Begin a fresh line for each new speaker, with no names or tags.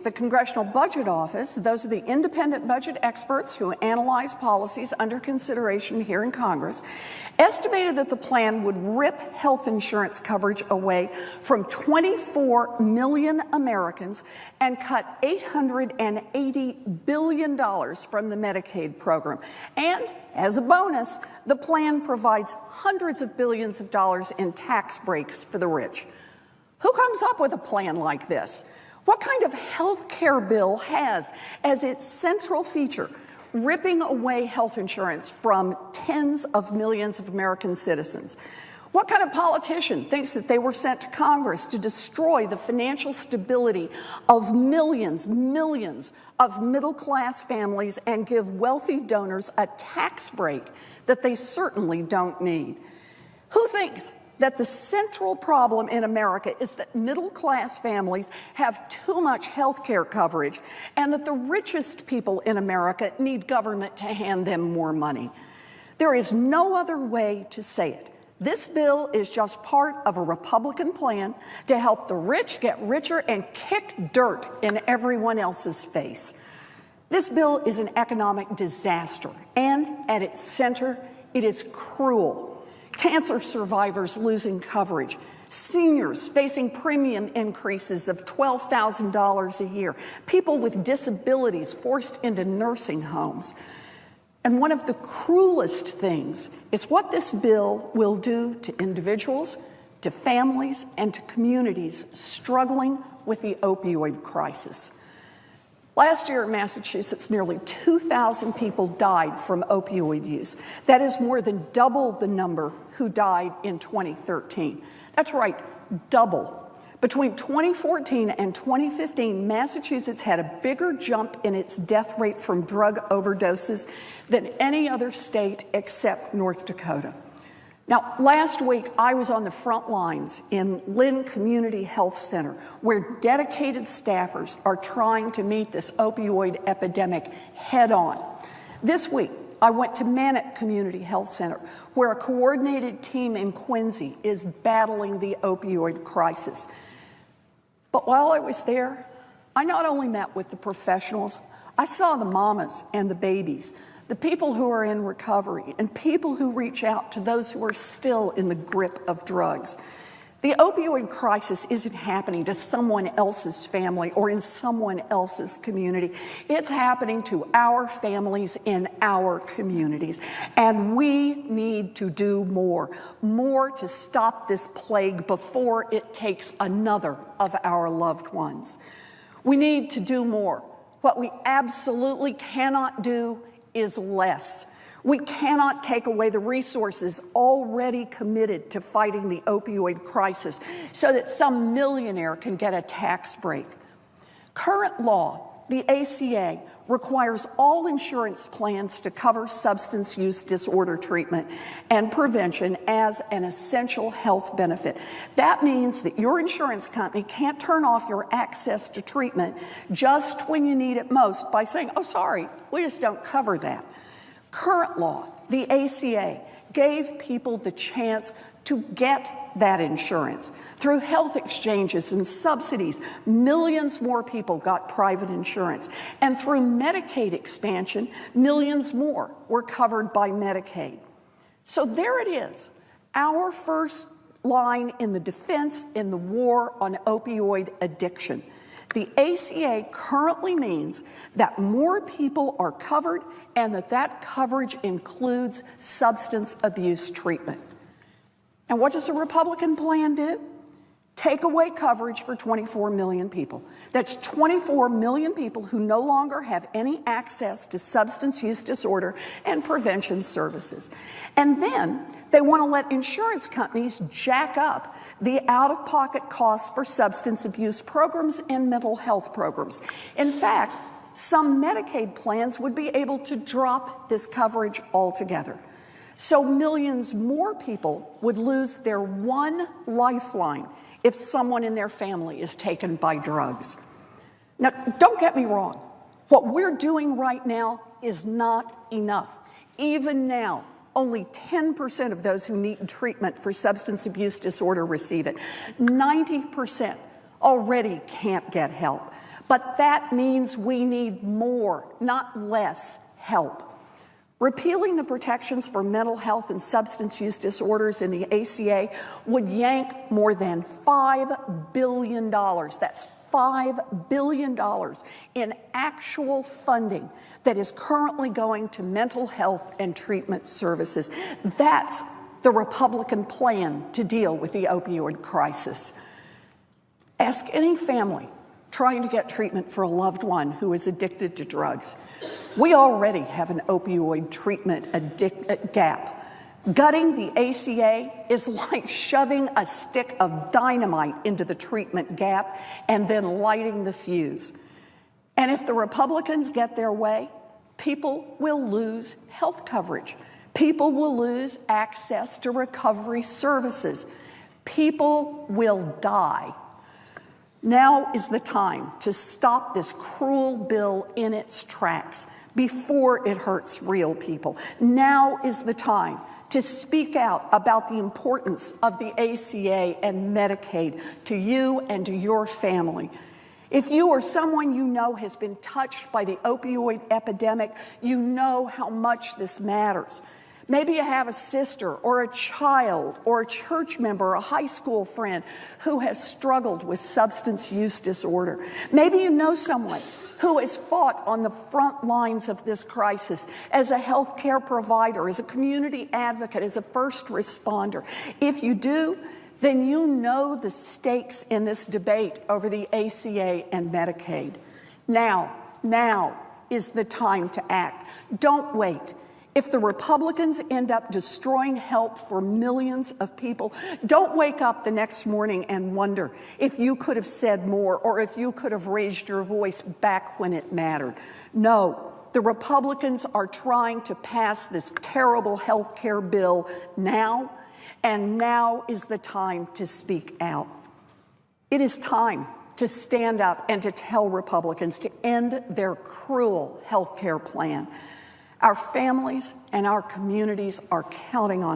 the Congressional Budget Office, those are the independent budget experts who analyze policies under consideration here in Congress, estimated that the plan would rip health insurance coverage away from 24 million Americans and cut $880 billion from the Medicaid program. And as a bonus, the plan provides hundreds of billions of dollars in tax breaks for the rich. Who comes up with a plan like this? What kind of health care bill has as its central feature ripping away health insurance from tens of millions of American citizens? What kind of politician thinks that they were sent to Congress to destroy the financial stability of millions of middle-class families and give wealthy donors a tax break that they certainly don't need? Who thinks that the central problem in America is that middle-class families have too much health care coverage and that the richest people in America need government to hand them more money? There is no other way to say it. This bill is just part of a Republican plan to help the rich get richer and kick dirt in everyone else's face. This bill is an economic disaster, and at its center, it is cruel. Cancer survivors losing coverage, seniors facing premium increases of $12,000 a year, people with disabilities forced into nursing homes. And one of the cruelest things is what this bill will do to individuals, to families, and to communities struggling with the opioid crisis. Last year in Massachusetts, nearly 2,000 people died from opioid use. That is more than double the number who died in 2013. That's right, double. Between 2014 and 2015, Massachusetts had a bigger jump in its death rate from drug overdoses than any other state except North Dakota. Now, last week, I was on the front lines in Lynn Community Health Center, where dedicated staffers are trying to meet this opioid epidemic head on. This week, I went to Manatt Community Health Center, where a coordinated team in Quincy is battling the opioid crisis. But while I was there, I not only met with the professionals, I saw the mamas and the babies, the people who are in recovery, and people who reach out to those who are still in the grip of drugs. The opioid crisis isn't happening to someone else's family or in someone else's community. It's happening to our families in our communities. And we need to do more to stop this plague before it takes another of our loved ones. We need to do more. What we absolutely cannot do is less. We cannot take away the resources already committed to fighting the opioid crisis so that some millionaire can get a tax break. Current law, the ACA, requires all insurance plans to cover substance use disorder treatment and prevention as an essential health benefit. That means that your insurance company can't turn off your access to treatment just when you need it most by saying, oh, sorry, we just don't cover that. Current law, the ACA, gave people the chance to get that insurance. Through health exchanges and subsidies, millions more people got private insurance. And through Medicaid expansion, millions more were covered by Medicaid. So there it is, our first line in the defense in the war on opioid addiction. The ACA currently means that more people are covered and that coverage includes substance abuse treatment. And what does the Republican plan do? Take away coverage for 24 million people. That's 24 million people who no longer have any access to substance use disorder and prevention services. And then they want to let insurance companies jack up the out-of-pocket costs for substance abuse programs and mental health programs. In fact, some Medicaid plans would be able to drop this coverage altogether. So millions more people would lose their one lifeline if someone in their family is taken by drugs. Now, don't get me wrong. What we're doing right now is not enough. Even now, only 10% of those who need treatment for substance abuse disorder receive it. 90% already can't get help. But that means we need more, not less, help. Repealing the protections for mental health and substance use disorders in the ACA would yank more than $5 billion. That's $5 billion in actual funding that is currently going to mental health and treatment services. That's the Republican plan to deal with the opioid crisis. Ask any family trying to get treatment for a loved one who is addicted to drugs. We already have an opioid treatment gap. Gutting the ACA is like shoving a stick of dynamite into the treatment gap and then lighting the fuse. And if the Republicans get their way, people will lose health coverage. People will lose access to recovery services. People will die. Now is the time to stop this cruel bill in its tracks before it hurts real people. Now is the time to speak out about the importance of the ACA and Medicaid to you and to your family. If you or someone you know has been touched by the opioid epidemic, you know how much this matters. Maybe you have a sister or a child or a church member or a high school friend who has struggled with substance use disorder. Maybe you know someone who has fought on the front lines of this crisis as a healthcare provider, as a community advocate, as a first responder. If you do, then you know the stakes in this debate over the ACA and Medicaid. Now is the time to act. Don't wait. If the Republicans end up destroying help for millions of people, don't wake up the next morning and wonder if you could have said more or if you could have raised your voice back when it mattered. No, the Republicans are trying to pass this terrible health care bill now, and now is the time to speak out. It is time to stand up and to tell Republicans to end their cruel health care plan. Our families and our communities are counting on us.